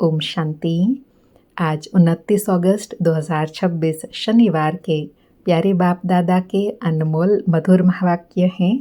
ओम शांति। आज 29 अगस्त 2026 शनिवार के प्यारे बाप दादा के अनमोल मधुर महावाक्य हैं।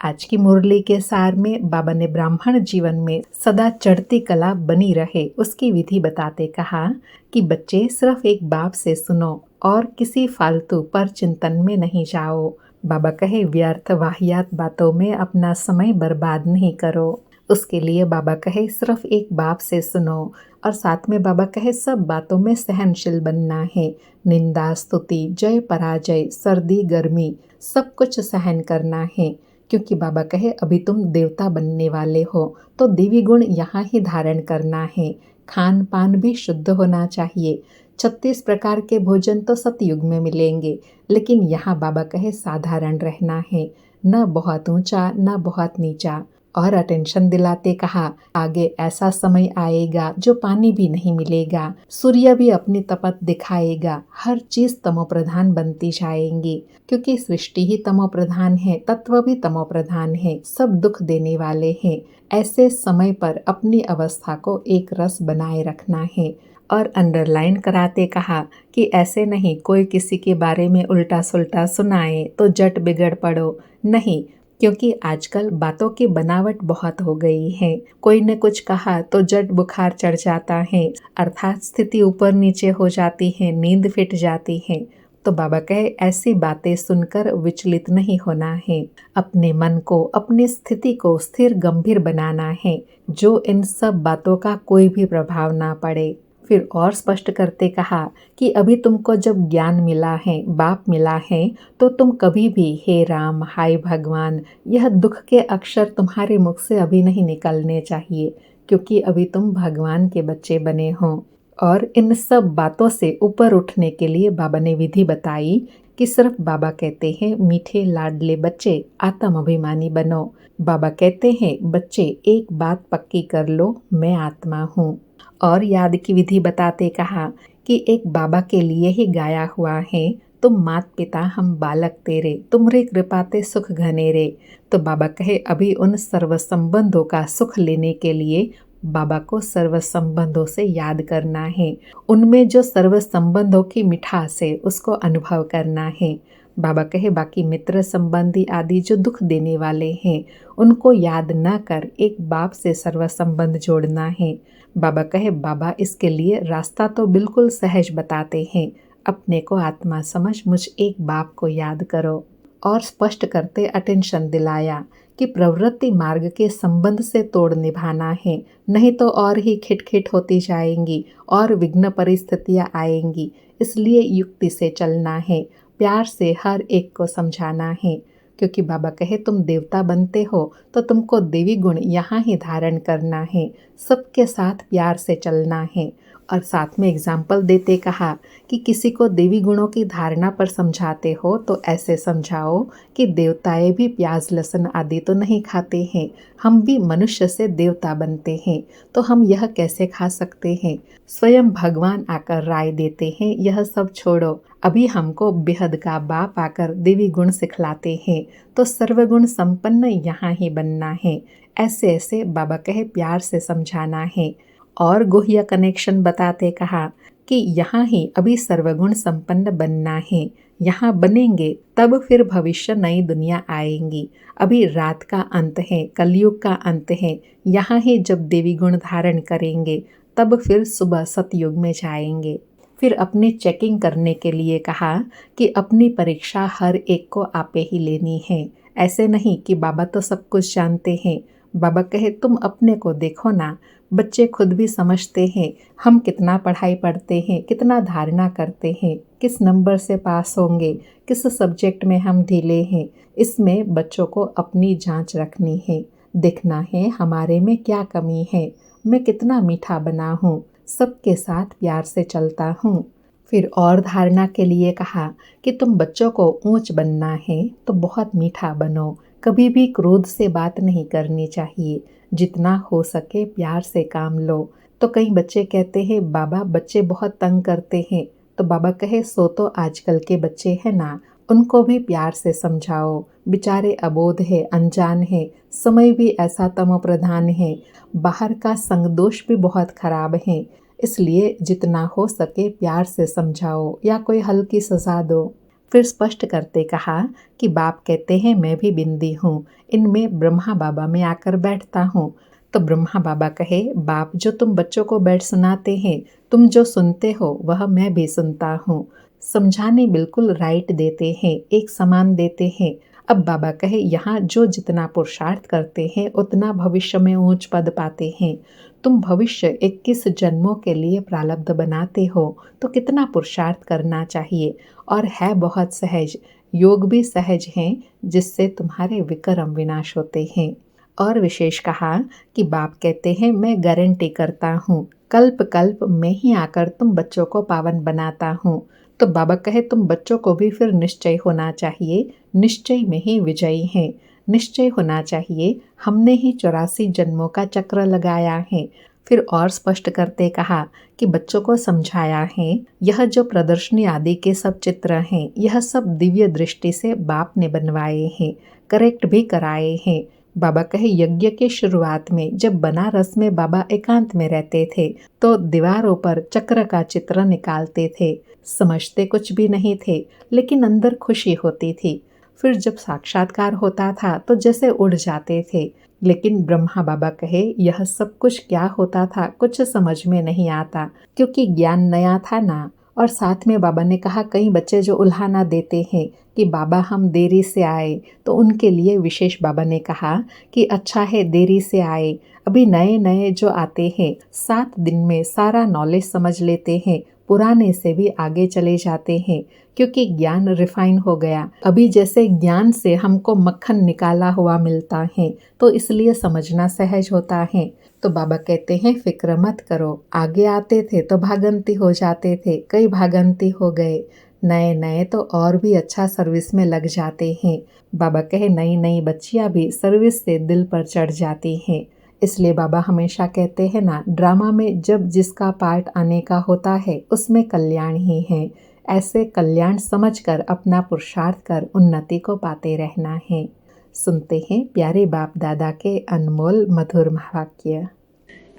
आज की मुरली के सार में बाबा ने ब्राह्मण जीवन में सदा चढ़ती कला बनी रहे उसकी विधि बताते कहा कि बच्चे सिर्फ एक बाप से सुनो और किसी फालतू पर चिंतन में नहीं जाओ। बाबा कहे व्यर्थ वाहियात बातों में अपना समय बर्बाद नहीं करो। उसके लिए बाबा कहे सिर्फ एक बाप से सुनो और साथ में बाबा कहे सब बातों में सहनशील बनना है। निंदा स्तुति जय पराजय सर्दी गर्मी सब कुछ सहन करना है, क्योंकि बाबा कहे अभी तुम देवता बनने वाले हो तो देवी गुण यहाँ ही धारण करना है। खान पान भी शुद्ध होना चाहिए। 36 प्रकार के भोजन तो सतयुग में मिलेंगे, लेकिन यहाँ बाबा कहे साधारण रहना है, न बहुत ऊंचा न बहुत नीचा। और अटेंशन दिलाते कहा आगे ऐसा समय आएगा जो पानी भी नहीं मिलेगा, सूर्य भी अपनी तपत दिखाएगा, हर चीज तमो प्रधान बनती जाएंगी, क्योंकि सृष्टि ही तमो प्रधान है, तत्व भी तमो प्रधान है, सब दुख देने वाले हैं। ऐसे समय पर अपनी अवस्था को एक रस बनाए रखना है। और अंडरलाइन कराते कहा कि ऐसे नहीं कोई किसी के बारे में उल्टा सुल्टा सुनाए तो जट बिगड़ पड़ो, नहीं, क्योंकि आजकल बातों की बनावट बहुत हो गई है। कोई ने कुछ कहा तो जट बुखार चढ़ जाता है, अर्थात स्थिति ऊपर नीचे हो जाती है, नींद फिट जाती है। तो बाबा कहे ऐसी बातें सुनकर विचलित नहीं होना है, अपने मन को अपनी स्थिति को स्थिर गंभीर बनाना है, जो इन सब बातों का कोई भी प्रभाव ना पड़े। फिर और स्पष्ट करते कहा कि अभी तुमको जब ज्ञान मिला है, बाप मिला है, तो तुम कभी भी हे राम हाय भगवान यह दुख के अक्षर तुम्हारे मुख से अभी नहीं निकलने चाहिए, क्योंकि अभी तुम भगवान के बच्चे बने हो। और इन सब बातों से ऊपर उठने के लिए बाबा ने विधि बताई कि सिर्फ बाबा कहते हैं मीठे लाडले बच्चे आत्म अभिमानी बनो। बाबा कहते हैं बच्चे एक बात पक्की कर लो, मैं आत्मा हूँ। और याद की विधि बताते कहा कि एक बाबा के लिए ही गाया हुआ है, तुम मात पिता हम बालक तेरे, तुमरे कृपाते सुख घने रे। तो बाबा कहे अभी उन सर्व संबंधों का सुख लेने के लिए बाबा को सर्व संबंधों से याद करना है, उनमें जो सर्व संबंधों की मिठास है उसको अनुभव करना है। बाबा कहे बाकी मित्र संबंधी आदि जो दुख देने वाले हैं उनको याद न कर एक बाप से सर्व संबंध जोड़ना है। बाबा कहे बाबा इसके लिए रास्ता तो बिल्कुल सहज बताते हैं, अपने को आत्मा समझ मुझ एक बाप को याद करो। और स्पष्ट करते अटेंशन दिलाया कि प्रवृत्ति मार्ग के संबंध से तोड़ निभाना है, नहीं तो और ही खिटखिट होती जाएंगी और विघ्न परिस्थितियां आएंगी। इसलिए युक्ति से चलना है, प्यार से हर एक को समझाना है, क्योंकि बाबा कहे तुम देवता बनते हो तो तुमको देवी गुण यहाँ ही धारण करना है, सबके साथ प्यार से चलना है। और साथ में एग्जाम्पल देते कहा कि किसी को देवी गुणों की धारणा पर समझाते हो तो ऐसे समझाओ कि देवताएं भी प्याज लहसुन आदि तो नहीं खाते हैं, हम भी मनुष्य से देवता बनते हैं, तो हम यह कैसे खा सकते हैं। स्वयं भगवान आकर राय देते हैं यह सब छोड़ो, अभी हमको बेहद का बाप आकर देवी गुण सिखलाते हैं, तो सर्वगुण संपन्न यहाँ ही बनना है। ऐसे ऐसे बाबा कहे प्यार से समझाना है। और गुह्य कनेक्शन बताते कहा कि यहाँ ही अभी सर्वगुण संपन्न बनना है, यहाँ बनेंगे तब फिर भविष्य नई दुनिया आएंगी। अभी रात का अंत है, कलयुग का अंत है, यहाँ ही जब देवी गुण धारण करेंगे तब फिर सुबह सतयुग में जाएंगे। फिर अपनी चेकिंग करने के लिए कहा कि अपनी परीक्षा हर एक को आपे ही लेनी है, ऐसे नहीं कि बाबा तो सब कुछ जानते हैं। बाबा कहे तुम अपने को देखो ना, बच्चे खुद भी समझते हैं हम कितना पढ़ाई पढ़ते हैं, कितना धारणा करते हैं, किस नंबर से पास होंगे, किस सब्जेक्ट में हम ढीले हैं। इसमें बच्चों को अपनी जांच रखनी है, देखना है हमारे में क्या कमी है, मैं कितना मीठा बना हूँ, सबके साथ प्यार से चलता हूँ। फिर और धारणा के लिए कहा कि तुम बच्चों को ऊंच बनना है तो बहुत मीठा बनो, कभी भी क्रोध से बात नहीं करनी चाहिए, जितना हो सके प्यार से काम लो। तो कई बच्चे कहते हैं बाबा बच्चे बहुत तंग करते हैं, तो बाबा कहे सो तो आजकल के बच्चे हैं ना, उनको भी प्यार से समझाओ, बेचारे अबोध है, अनजान है, समय भी ऐसा तमो प्रधान है, बाहर का संग दोष भी बहुत खराब है, इसलिए जितना हो सके प्यार से समझाओ या कोई हल्की सजा दो। फिर स्पष्ट करते कहा कि बाप कहते हैं मैं भी बिंदी हूँ, इनमें ब्रह्मा बाबा में आकर बैठता हूँ। तो ब्रह्मा बाबा कहे, बाप जो तुम बच्चों को बैठ सुनाते हैं, तुम जो सुनते हो वह मैं भी सुनता हूँ। समझाने बिल्कुल राइट देते हैं, एक समान देते हैं। अब बाबा कहे, यहाँ जो जितना पुरुषार्थ करते हैं उतना भविष्य में ऊंच पद पाते हैं। तुम भविष्य 21 जन्मों के लिए प्रारब्ध बनाते हो तो कितना पुरुषार्थ करना चाहिए, और है बहुत सहज, योग भी सहज है जिससे तुम्हारे विक्रम विनाश होते हैं। और विशेष कहा कि बाप कहते हैं मैं गारंटी करता हूँ, कल्प कल्प में ही आकर तुम बच्चों को पावन बनाता हूँ। तो बाबा कहे, तुम बच्चों को भी फिर निश्चय होना चाहिए, निश्चय में ही विजयी हैं। निश्चय होना चाहिए, हमने ही 84 जन्मों का चक्र लगाया है। फिर और स्पष्ट करते कहा कि बच्चों को समझाया है, यह जो प्रदर्शनी आदि के सब चित्र हैं, यह सब दिव्य दृष्टि से बाप ने बनवाए हैं, करेक्ट भी कराए हैं। बाबा कहे, यज्ञ के शुरुआत में जब बनारस में बाबा एकांत में रहते थे तो दीवारों पर चक्र का चित्र निकालते थे। समझते कुछ भी नहीं थे, लेकिन अंदर खुशी होती थी। फिर जब साक्षात्कार होता था तो जैसे उड़ जाते थे। लेकिन ब्रह्मा बाबा कहे, यह सब कुछ क्या होता था कुछ समझ में नहीं आता, क्योंकि ज्ञान नया था ना। और साथ में बाबा ने कहा, कई बच्चे जो उल्हाना देते हैं कि बाबा हम देरी से आए, तो उनके लिए विशेष बाबा ने कहा कि अच्छा है देरी से आए, अभी नए नए जो आते हैं 7 दिन में सारा नॉलेज समझ लेते हैं, पुराने से भी आगे चले जाते हैं, क्योंकि ज्ञान रिफाइन हो गया। अभी जैसे ज्ञान से हमको मक्खन निकाला हुआ मिलता है, तो इसलिए समझना सहज होता है। तो बाबा कहते हैं, फिक्र मत करो, आगे आते थे तो भागंती हो जाते थे, कई भागंती हो गए, नए नए तो और भी अच्छा सर्विस में लग जाते हैं। बाबा कहे, नई नई बच्चियां भी सर्विस से दिल पर चढ़ जाती हैं। इसलिए बाबा हमेशा कहते हैं ना, ड्रामा में जब जिसका पार्ट आने का होता है उसमें कल्याण ही है। ऐसे कल्याण समझकर अपना पुरुषार्थ कर उन्नति को पाते रहना है। सुनते हैं प्यारे बाप दादा के अनमोल मधुर वाक्य।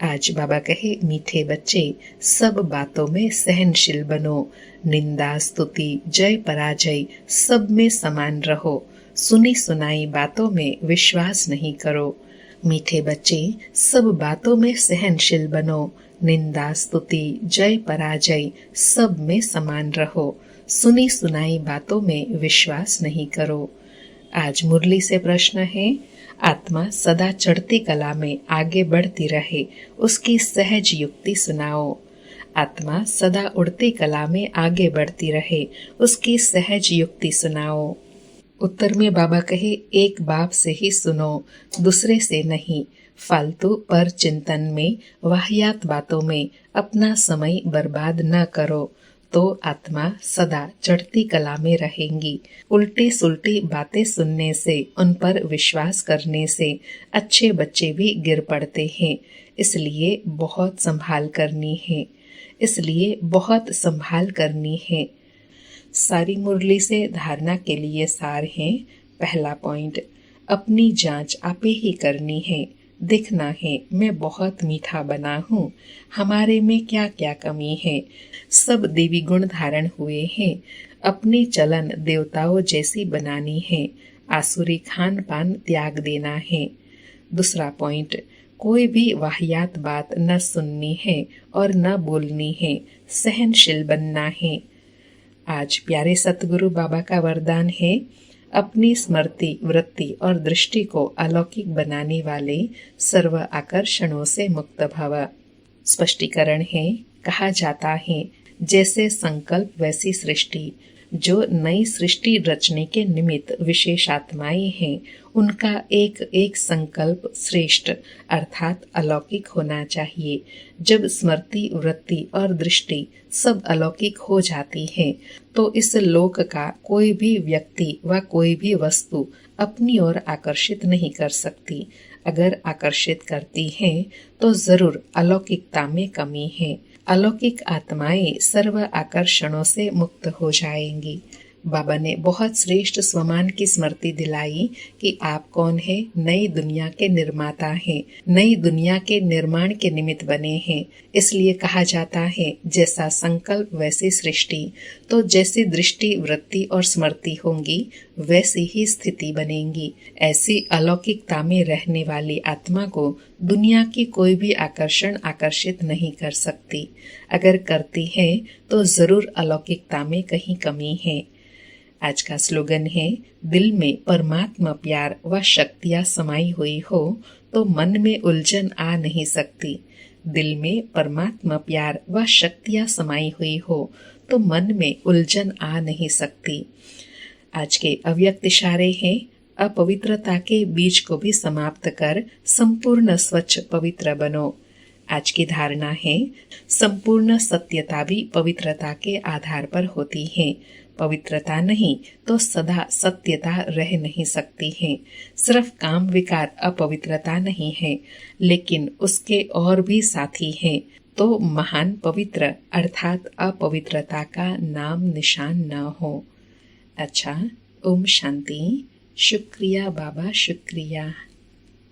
आज बाबा कहे, मीठे बच्चे सब बातों में सहनशील बनो, निंदा स्तुति जय पराजय सब में समान रहो, सुनी सुनाई बातों में विश्वास नहीं करो। मीठे बच्चे सब बातों में सहनशील बनो, निंदा स्तुति जय पराजय सब में समान रहो, सुनी सुनाई बातों में विश्वास नहीं करो। आज मुरली से प्रश्न है, आत्मा सदा चढ़ती कला में आगे बढ़ती रहे, उसकी सहज युक्ति सुनाओ। आत्मा सदा उड़ती कला में आगे बढ़ती रहे, उसकी सहज युक्ति सुनाओ। उत्तर में बाबा कहे, एक बाप से ही सुनो, दूसरे से नहीं। फालतू पर चिंतन में, वाहियात बातों में अपना समय बर्बाद न करो, तो आत्मा सदा चढ़ती कला में रहेंगी। उल्टी सुल्टी बातें सुनने से, उन पर विश्वास करने से अच्छे बच्चे भी गिर पड़ते हैं। इसलिए बहुत संभाल करनी है, इसलिए बहुत संभाल करनी है। सारी मुरली से धारणा के लिए सार है। पहला पॉइंट, अपनी जांच आपे ही करनी है। देखना है मैं बहुत मीठा बना हूँ, हमारे में क्या क्या कमी है। सब देवी गुण धारण हुए हैं, अपनी चलन देवताओं जैसी बनानी है। आसुरी खान पान त्याग देना है। दूसरा पॉइंट, कोई भी वाहियात बात न सुननी है और न बोलनी है, सहनशील बनना है। आज प्यारे सतगुरु बाबा का वरदान है, अपनी स्मृति वृत्ति और दृष्टि को अलौकिक बनाने वाले सर्व आकर्षणों से मुक्त भव। स्पष्टीकरण है, कहा जाता है जैसे संकल्प वैसी सृष्टि। जो नई सृष्टि रचने के निमित्त विशेष आत्माएं हैं, उनका एक एक संकल्प श्रेष्ठ अर्थात अलौकिक होना चाहिए। जब स्मृति वृत्ति और दृष्टि सब अलौकिक हो जाती है, तो इस लोक का कोई भी व्यक्ति व कोई भी वस्तु अपनी ओर आकर्षित नहीं कर सकती। अगर आकर्षित करती है तो जरूर अलौकिकता में कमी है। अलौकिक आत्माएं सर्व आकर्षणों से मुक्त हो जाएंगी। बाबा ने बहुत श्रेष्ठ स्वमान की स्मृति दिलाई कि आप कौन है, नई दुनिया के निर्माता हैं, नई दुनिया के निर्माण के निमित्त बने हैं। इसलिए कहा जाता है, जैसा संकल्प वैसी सृष्टि। तो जैसी दृष्टि, वृत्ति और स्मृति होंगी वैसी ही स्थिति बनेगी। ऐसी अलौकिकता में रहने वाली आत्मा को दुनिया की कोई भी आकर्षण आकर्षित नहीं कर सकती। अगर करती है तो जरूर अलौकिकता में कहीं कमी है। आज का स्लोगन है, दिल में परमात्मा प्यार व शक्तियाँ समाई हुई हो तो मन में उलझन आ नहीं सकती। दिल में परमात्मा प्यार व शक्तियाँ समाई हुई हो तो मन में उलझन आ नहीं सकती। आज के अव्यक्त इशारे हैं, अपवित्रता के बीज को भी समाप्त कर संपूर्ण स्वच्छ पवित्र बनो। आज की धारणा है, संपूर्ण सत्यता भी पवित्रता के आधार पर होती है। पवित्रता नहीं तो सदा सत्यता रह नहीं सकती है। सिर्फ काम विकार अपवित्रता नहीं है, लेकिन उसके और भी साथी हैं। तो महान पवित्र अर्थात अपवित्रता का नाम निशान न हो। अच्छा, ओम शांति। शुक्रिया बाबा, शुक्रिया।